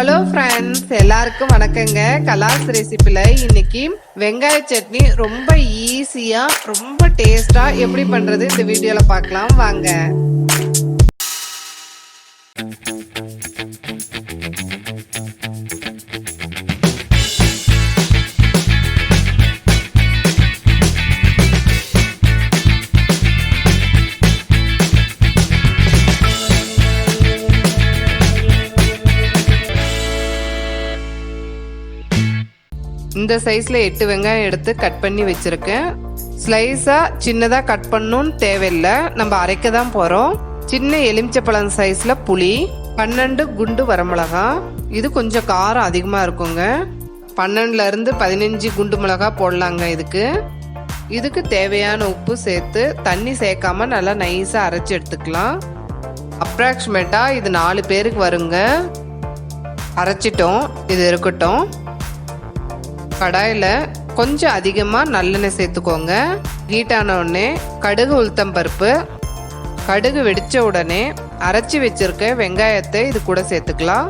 Hello friends, எல்லாருக்கும் வணக்கங்க. கலாஸ் ரெசிபில இன்னைக்கு வெங்காய சட்னி ரொம்ப ஈஸியா ரொம்ப டேஸ்டா எப்படி பண்றது இந்த வீடியோல பார்க்கலாம் வாங்க. இந்த சைஸ்ல 8 வெங்காயம் எடுத்து கட் பண்ணி வச்சிருக்கேன். ஸ்லைஸா சின்னதா கட் பண்ணணும்னு தேவையில்லை, நம்ம அரைக்க தான் போறோம். சின்ன எலுமிச்சப்பழம் சைஸ்ல புளி, 12 குண்டு வரமிளகா. இது கொஞ்சம் காரம் அதிகமா இருக்குங்க. 12ல இருந்து 15 குண்டு மிளகா போடலாங்க. இதுக்கு தேவையான உப்பு சேர்த்து தண்ணி சேர்க்காம நல்லா நைஸா அரைச்சி எடுத்துக்கலாம். அப்ராக்சிமேட்டா இது 4 பேருக்கு வருங்க. அரைச்சிட்டோம், இது இருக்கட்டும். கடாயில் கொஞ்சம் அதிகமாக நல்லெண்ணெய் சேர்த்துக்கோங்க. ஹீட் ஆன உடனே கடுகு உளுத்தம் பருப்பு, கடுகு வெடித்த உடனே அரைச்சி வச்சிருக்க வெங்காயத்தை இது கூட சேர்த்துக்கலாம்.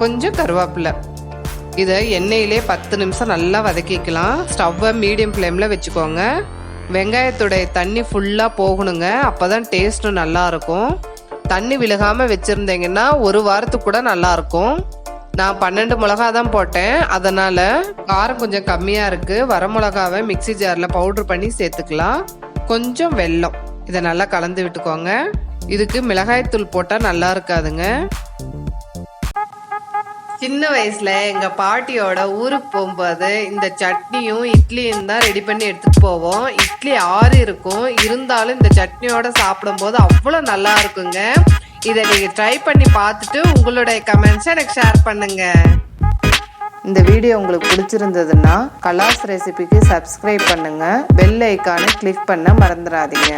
கொஞ்சம் கருவேப்பிலை. இதை எண்ணெயிலே 10 நிமிஷம் நல்லா வதக்கிக்கலாம். ஸ்டவ்வை மீடியம் ஃப்ளேமில் வச்சுக்கோங்க. வெங்காயத்துடைய தண்ணி ஃபுல்லாக போகணுங்க, அப்போ தான் டேஸ்ட்டும் நல்லாயிருக்கும். தண்ணி விலகாமல் வச்சுருந்தீங்கன்னா ஒரு வாரத்துக்கு கூட நல்லாயிருக்கும். நான் 12 மிளகா தான் போட்டேன், அதனால காரம் கொஞ்சம் கம்மியா இருக்கு. வர மிளகாவை மிக்சி ஜார்ல பவுடர் பண்ணி சேர்த்துக்கலாம். கொஞ்சம் வெல்லம், இதை நல்லா கலந்து விட்டுக்கோங்க. இதுக்கு மிளகாய் தூள் போட்டா நல்லா இருக்காதுங்க. சின்ன வயசுல எங்க பாட்டியோட ஊருக்கு போகும்போது இந்த சட்னியும் இட்லியும் தான் ரெடி பண்ணி எடுத்துட்டு போவோம். இட்லி ஆறி இருக்கும், இருந்தாலும் இந்த சட்னியோட சாப்பிடும் போது அவ்வளோ நல்லா இருக்குங்க. இதை நீங்க ட்ரை பண்ணி பார்த்துட்டு உங்களுடைய கமெண்ட்ஸை எனக்கு ஷேர் பண்ணுங்க. இந்த வீடியோ உங்களுக்கு பிடிச்சிருந்ததுன்னா கலாஸ் ரெசிபிக்கு சப்ஸ்கிரைப் பண்ணுங்க. பெல் ஐக்கானை கிளிக் பண்ண மறந்துடாதீங்க.